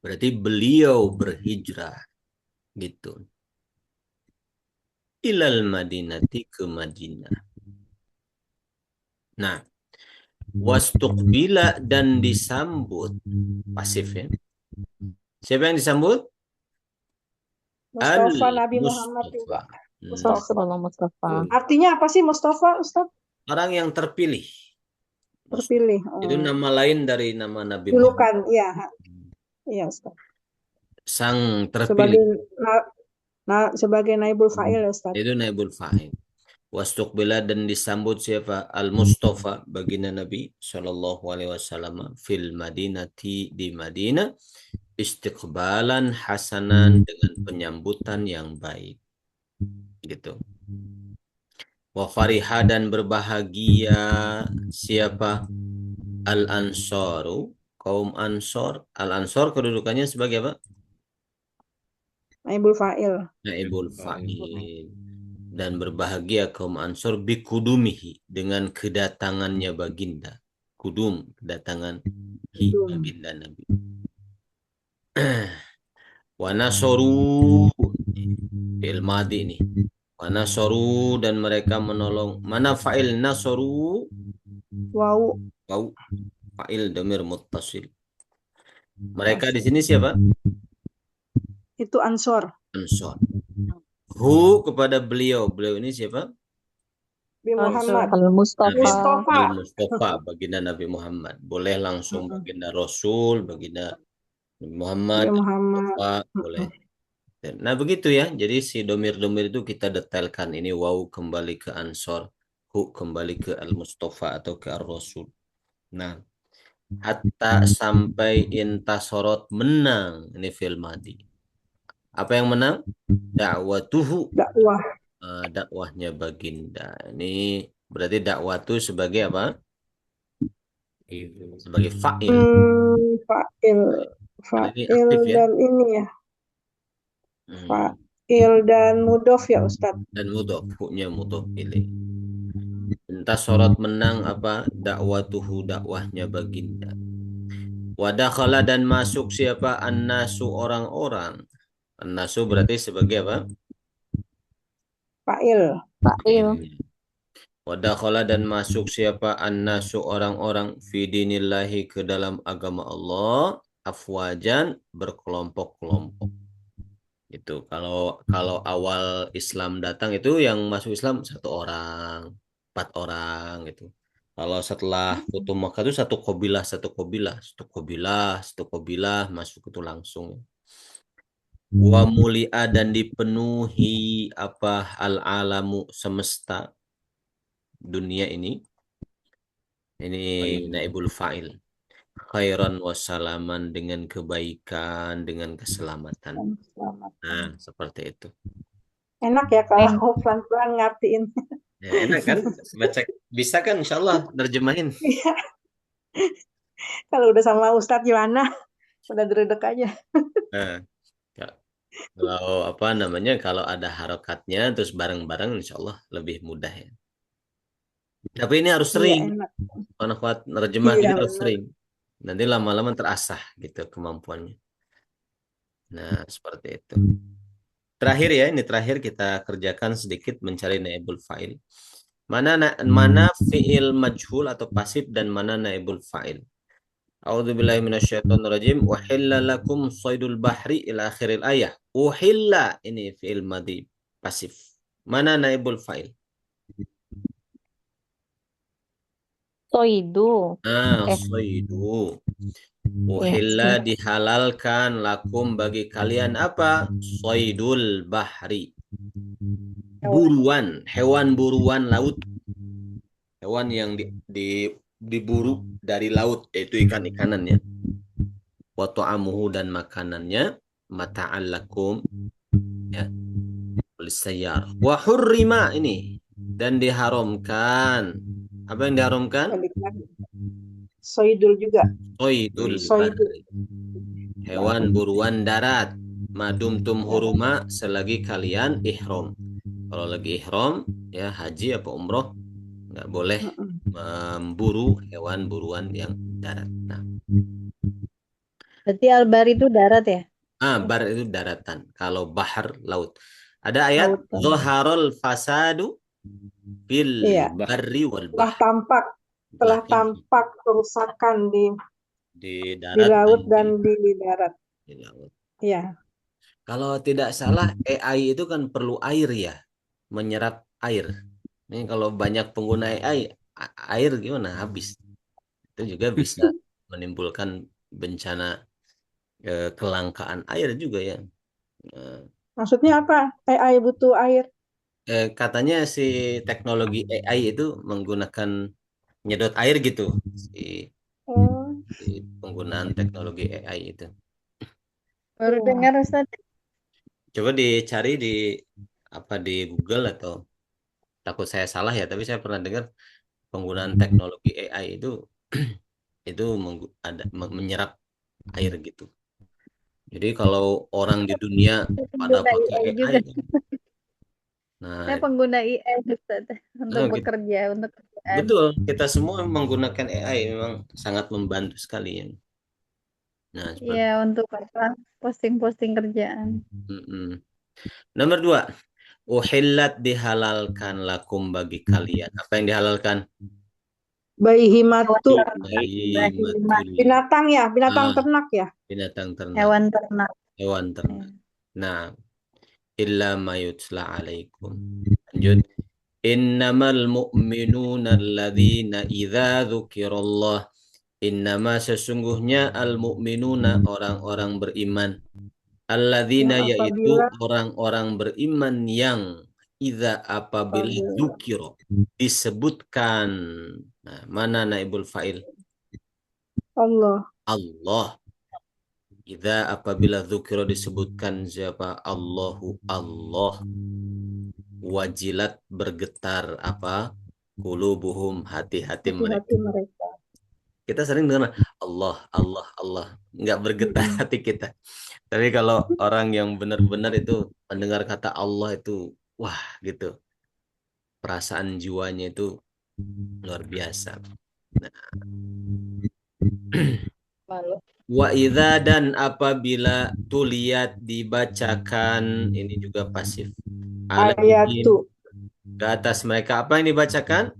Berarti beliau berhijrah gitu. Ilal Madinati, ke Madinah. Nah, wastuqbila, dan disambut. Pasif ya. Siapa yang disambut? Mustafa Nabi Muhammad juga. Mustafa. Artinya apa sih Mustafa, Ustaz? Orang yang terpilih. Terpilih. Itu nama lain dari nama Nabi Muhammad. Julukan, iya. Iya, Ustaz. Sang terpilih. Sebagai naibul fa'il, Ustaz. Itu naibul fa'il. Wastuqbila, dan disambut siapa? Al-Mustafa, baginda Nabi Shallallahu Alaihi Wasallam, fil Madinati, di Madinah, istiqbalan hasanan, dengan penyambutan yang baik. Gitu. Wa fariha, dan berbahagia siapa? Al-Ansaru, kaum Ansor. Al-Ansor kedudukannya sebagai apa? Naibul fa'il. Naibul fa'il. Dan berbahagia kaum Ansor bikudumihi, dengan kedatangannya baginda. Kudum, kedatangan baginda Nabi. Wa nasoru, fil madi ini. Nasoru dan mereka menolong. Mana fa'il nasoru? Wau. Wau. Fa'il domir muttasil. Mereka di sini siapa? Itu Ansor. Ansor. Hu kepada beliau. Beliau ini siapa? Nabi Muhammad. Nabi Al-Mustafa. Mustafa. Al-Mustafa, baginda Nabi Muhammad. Boleh langsung baginda Rasul, baginda Nabi Muhammad, Nabi Muhammad. Mustafa, boleh. Nah begitu ya. Jadi si domir-domir itu kita detailkan. Ini waw kembali ke Ansor, hu kembali ke Al-Mustafa atau ke Ar-Rasul. Nah, hatta sampai intasorot menang. Ini fi'il madi. Apa yang menang? Da'watuhu. Dakwah. Dakwahnya baginda. Ini berarti dakwah itu sebagai apa? Sebagai fa'il. Fa'il. Karena ini Fa'il aktif ya. dan ini ya. Fa'il dan mudhof ya Ustadz. Dan mudhof, hu-nya mudhof ilaih. Intasorot menang apa? Dakwatuhu, dakwahnya baginda. Wadakhala dan masuk siapa? An-nasu, orang-orang. An-nasu berarti sebagai apa? Fa'il. Fa'il. Wadakhala dan masuk siapa? An-nasu, orang-orang. Fi dinillahi, ke dalam agama Allah. Afwajan, berkelompok-kelompok. Itu kalau awal Islam datang itu yang masuk Islam 1 orang, 4 orang gitu. Kalau setelah Futuh Makkah itu satu kobilah masuk itu langsung. Wa muli'a dan dipenuhi apa al-alamu, semesta dunia ini. Ini naibul fa'il. Khairan wassalaman, dengan kebaikan, dengan keselamatan. Nah, seperti itu. Enak ya kalau pelan-pelan ngertiin. Ya, enak kan? Baca, bisa kan insya Allah nerjemahin. Iya. Kalau udah sama Ustadz Yohana, udah dredeg aja. Nah, kalau apa namanya, kalau ada harokatnya terus bareng-bareng insya Allah lebih mudah ya. Tapi ini harus sering. Iya, enak. Manfaat nerjemah Iya, gitu harus benar. sering. Nanti lama-lama terasah gitu kemampuannya. Nah, seperti itu. Terakhir ya, ini terakhir kita kerjakan sedikit mencari naibul fa'il. Mana fi'il majhul atau pasif dan mana naibul fa'il. A'udzubillahi minasyaitonirrajim. Uhilla lakum shaydul bahri ila akhiril ayah. Uhilla, ini fi'il madhi pasif. Mana naibul fa'il? Soidu. Shaydu. Uhilla, dihalalkan, lakum, bagi kalian apa? Shaydul bahri. Buruan, hewan buruan laut. Hewan yang diburu dari laut, yaitu ikan-ikanannya. Wa ta'amuhu, dan makanannya. Mata'al lakum, ya, lisayyar. Wa hurrima, ini, dan diharamkan. Apa yang diharamkan? Soidul juga. Soidul bahri. Hewan buruan darat. Madumtum huruma, selagi kalian ihram. Kalau lagi ihram, ya haji apa umroh, nggak boleh memburu hewan buruan yang darat. Nah, Berarti al-bar itu darat ya? bar itu daratan. Kalau bahar, laut. Ada ayat zaharul fasadu bil barri wal bahr. Telah tampak kerusakan di darat, laut dan di darat. Di laut. Iya. Kalau tidak salah AI itu kan perlu air ya, menyerap air. Ini kalau banyak pengguna AI, air gimana? Habis. Itu juga bisa menimbulkan bencana kelangkaan air juga ya. Maksudnya apa? AI butuh air? Katanya si teknologi AI itu menggunakan nyedot air gitu. Si penggunaan teknologi AI itu. Baru dengar Ustaz. Coba dicari di Google, atau takut saya salah ya, tapi saya pernah dengar penggunaan teknologi AI itu menyerap air gitu. Jadi kalau orang di dunia pada pakai AI, nah, saya pengguna AI Ustaz, untuk bekerja, untuk kerjaan. Betul, kita semua menggunakan AI, memang sangat membantu sekali ya. Nah, iya, untuk posting-posting kerjaan. Nomor 2, Uhillat dihalalkan lakum bagi kalian. Apa yang dihalalkan? Baihimatu. Bahimatul. Binatang ya, binatang Ah, ternak ya. binatang ternak. Hewan ternak. Hewan ternak. Nah, illa ma yutla alaikum. Lanjut. Innamal mu'minuna alladzina idza dzukirallah. Innama sesungguhnya al-mu'minuna orang-orang beriman. Alladzina Yang yaitu apabila orang-orang beriman yang idza apabila dzukira disebutkan. Nah, mana naibul fa'il? Allah. Allah. Idza apabila dzukira disebutkan siapa? Allahu Allah. Wajilat bergetar apa? Qulubuhum hati-hati mereka. Hati-hati mereka. Kita sering dengar Allah, Allah, Allah. Nggak bergetar hati kita. Tapi kalau orang yang benar-benar itu mendengar kata Allah itu, wah gitu. Perasaan jiwanya itu luar biasa. Nah. Wa idza dan apabila tuliyat dibacakan, ini juga pasif. Ayatu. Ke atas mereka apa yang dibacakan?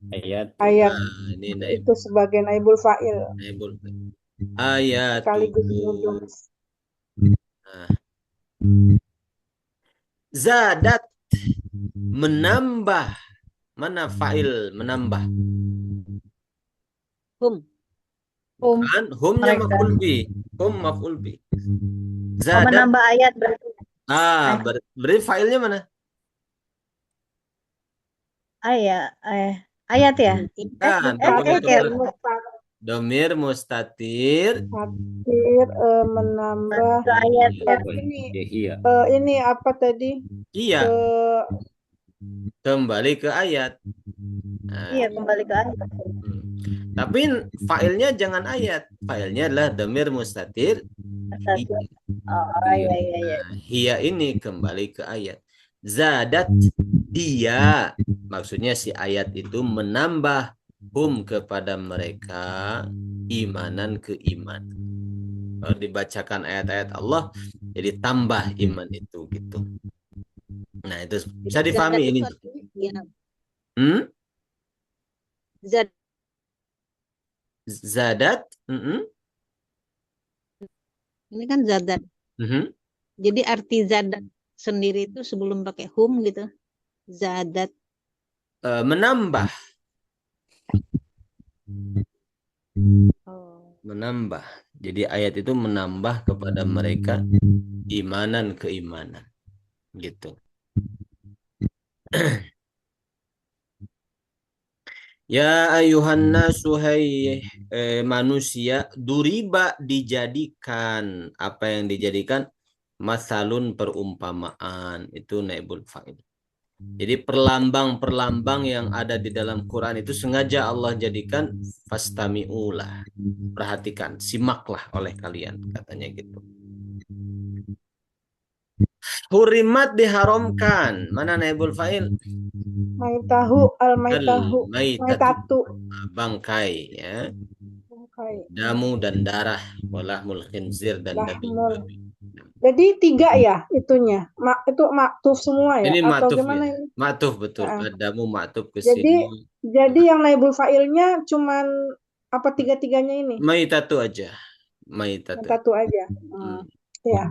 Ayat. Ayat. Nah, ini Itu sebagai naibul fa'il. naibul ayat. Sekaligus nudum. Nah. Zadat menambah. Mana fa'il menambah? Hum. Bukan, humnya Mereka. maf'ul bi. Hum maf'ul bi. Oh, Zadat. menambah ayat berarti. Berarti fa'ilnya mana? Ayat ya? Domir mustatir. Mustatir menambah ayat ya. Ini apa tadi? Iya. Kembali ke ayat. Nah, Iya, kembali ke ayat. Tapi fa'ilnya jangan ayat. Fa'ilnya adalah domir mustatir. Iya. Hiya ini kembali ke ayat. Zadat dia. Maksudnya si ayat itu menambah hum kepada mereka imanan keimanan. Kalau dibacakan ayat-ayat Allah, jadi tambah iman itu gitu. Nah itu bisa difahami ini. Zadat. Ini kan zadat. Jadi arti zadat sendiri itu sebelum pakai hum gitu. Zadat. Menambah. Menambah. Jadi ayat itu menambah kepada mereka imanan keimanan. Gitu. Ya ayuhan nasu hai manusia, duriba dijadikan. Apa yang dijadikan? Masalun perumpamaan. Itu naibul fa'il. Jadi perlambang-perlambang yang ada di dalam Quran itu sengaja Allah jadikan fastami'ulah. Perhatikan, simaklah oleh kalian, katanya gitu. Hurimat diharamkan. Mana naibul fa'il? Maitahu al-maitahu. Maitatu. Bangkai ya. Bangkai. Damu dan darah. Walahmul khinzir dan daging babi. Jadi 3 ya itunya. Itu maktuf semua ya? Ini atau maktuf gimana ya? ini? Maktuf betul. Damu maktuf ke sini. Jadi yang naibul fa'ilnya cuman apa 3-3-nya ini? Maitatu aja. Maitatu aja. Ya.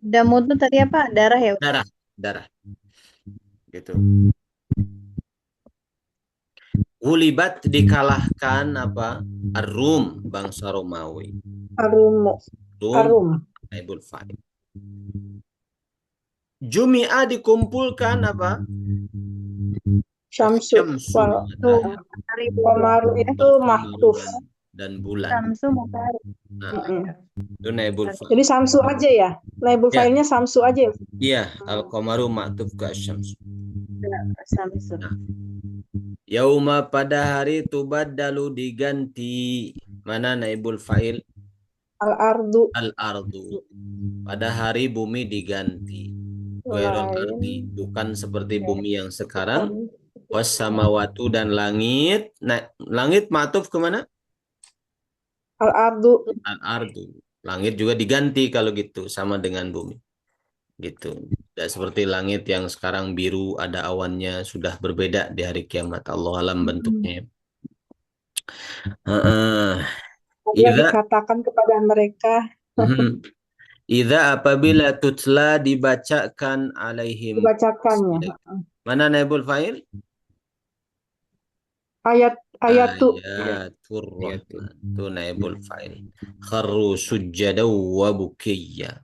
Damu itu tadi apa? Darah ya? Darah. Gitu. Ulibat dikalahkan apa? Arum bangsa Romawi. Arum. Naibul fa'il. Jumi'a dikumpulkan apa? Syamsu. Qamaru itu maktuf. Dan bulan. Samsu matahari. Itu naibul fa'il. Jadi samsu aja ya? Naibul fa'ilnya samsu aja. Iya, al-qamaru ma'tuf ka syamsu. Samsu. Yauma pada hari tubaddalu diganti. Mana naibul fa'il? Al-ardu. Al-ardu. Pada hari bumi diganti. Ghairul ardi, bukan seperti bumi yang sekarang. Wassamawatu dan langit. Nah, langit ma'tuf kemana? Al-ardu. Al-ardu. Langit juga diganti kalau gitu, sama dengan bumi. gitu. Tidak seperti langit yang sekarang biru ada awannya, sudah berbeda di hari kiamat. Allah alam bentuknya. Heeh. Ada Idza dikatakan kepada mereka, idza apabila tutla dibacakan alaihim. dibacakannya Mana naibul fa'il? ayatu Ayatur Rahman. Itu naibul fa'il. Kharru sujjadaw wa bukiyya.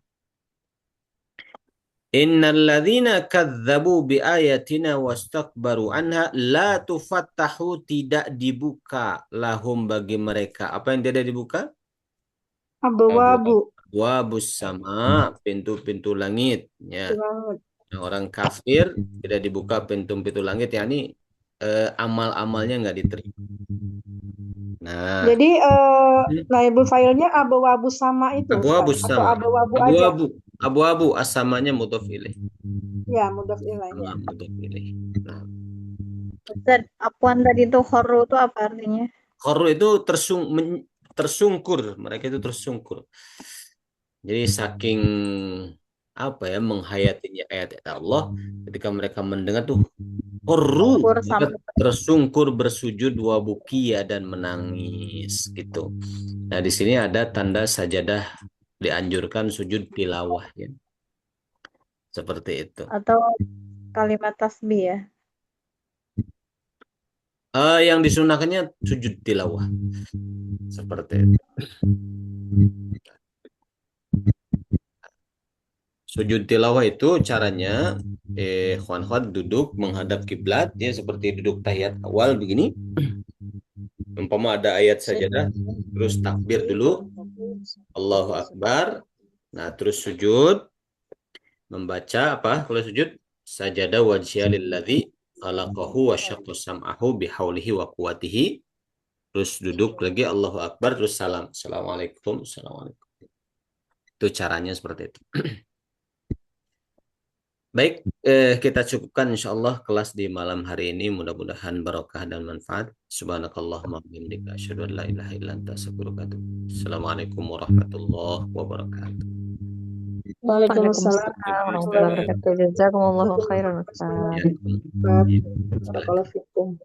Innal ladzina kadzdzabu bi ayatina wastakbaru anha la tufattahu, tidak dibuka lahum bagi mereka. Apa yang tidak dibuka? abu-abu. Wabus sama, pintu-pintu langit. Ya. Nah, orang kafir tidak dibuka pintu-pintu langit, yakni amal-amalnya nggak diterima. Nah, Jadi naibul fa'ilnya abu-abu sama itu, abu-abu Ustaz, atau sama. abu-abu aja. Abu-abu, abu-abu asamanya mudhof ilaih. Ya, mudhof ilaih. Sama mudhof ilaih. Nah, Ustaz, apuan tadi tuh khorru itu apa artinya? Khorru itu tersungkur, mereka itu tersungkur. Jadi saking apa ya, menghayatinya ayat-ayat Allah, ketika mereka mendengar tuh khorru, Syukur mereka sampai tersungkur bersujud wa bukiya dan menangis gitu. Nah, di sini ada tanda sajadah, dianjurkan sujud tilawah ya. Seperti itu. atau kalimat tasbih ya. Yang disunahkannya sujud tilawah. Seperti itu. Sujud tilawah itu caranya khwan duduk menghadap kiblat ya, seperti duduk tahiyat awal begini. Umpama ada ayat sajadah, terus takbir dulu, Allahu Akbar. Nah, terus sujud, membaca apa kalau sujud? Sajada wajhiya lilladzi khalaqahu wa syaqqa sam'ahu bihaulihi wa quwwatihi. Terus duduk lagi, Allahu Akbar, terus salam. Assalamualaikum, assalamualaikum. Itu caranya seperti itu. Baik, kita cukupkan insyaallah kelas di malam hari ini. Mudah-mudahan barokah dan manfaat. Subhanakallahumma wa bihamdika asyhadu an la ilaha illa anta astaghfiruka wa atubu ilaik. Assalamualaikum warahmatullahi wabarakatuh. Waalaikumsalam warahmatullahi wabarakatuh. Jazakumullahu khairan, Ustaz. Ya. Barakallahu fikum.